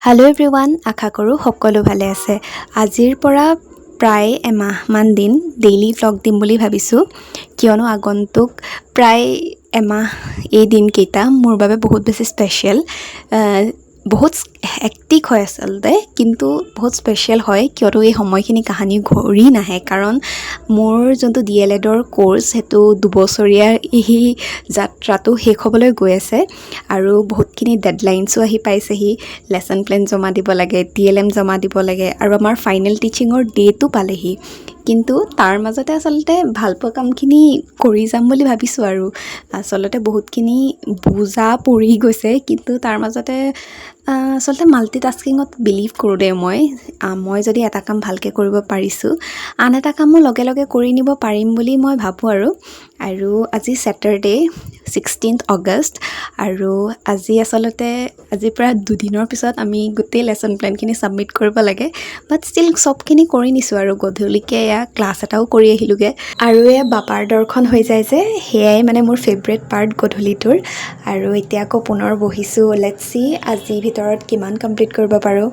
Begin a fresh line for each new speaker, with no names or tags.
Hello' everyone, আশা কৰোঁ সকলো ভালে আছে। আজিৰ পৰা প্ৰায় এমাহমান দিন ডেইলি ভ্লগ দিম বুলি ভাবিছোঁ, কিয়নো আগন্তুক প্ৰায় এমাহ এই দিনকেইটা মোৰ বাবে বহুত বেছি স্পেচিয়েল। বহুত হেক্টিক হয় আচলতে, কিন্তু বহুত স্পেচিয়েল হয় কিয়নো এই সময়খিনি কাহানি ঘূৰি নাহে। কাৰণ মোৰ যোনটো DLEDৰ কোৰ্চ সেইটো 2 বছৰীয়া এই যাত্ৰাটো শেষ হ'বলৈ গৈ আছে আৰু বহুতখিনি ডেডলাইনছো আহি পাইছেহি। লেচন প্লেন জমা দিব লাগে, TLM জমা দিব লাগে আৰু আমাৰ ফাইনেল টিচিঙৰ ডেটো পালেহি। কিন্তু তাৰ মাজতে আচলতে ভালপোৱা কামখিনি কৰি যাম বুলি ভাবিছোঁ আৰু আচলতে বহুতখিনি বুজা পৰি গৈছে, কিন্তু তাৰ মাজতে আচলতে মাল্টিটাস্কিঙত বিলিভ কৰোঁ দেই। মই যদি এটা কাম ভালকৈ কৰিব পাৰিছোঁ, আন এটা কামো লগে লগে কৰি নিব পাৰিম বুলি মই ভাবোঁ। আৰু আজি ছেটাৰডে 16 আগষ্ট আৰু আজিৰ পৰা 2 দিনৰ পিছত আমি গোটেই লেচন প্লেনখিনি ছাবমিট কৰিব লাগে। বাট ষ্টিল চবখিনি কৰি নিছোঁ আৰু গধূলিকৈ এয়া ক্লাছ এটাও কৰি আহিলোঁগৈ। আৰু এয়া বাপাৰ দৰ্শন হৈ যায় যে, সেয়াই মানে মোৰ ফেভৰেট পাৰ্ট গধূলিটোৰ। আৰু এতিয়া আকৌ পুনৰ বহিছোঁ, লেটছ চি আজিৰ ভিতৰত কিমান কমপ্লিট কৰিব পাৰোঁ।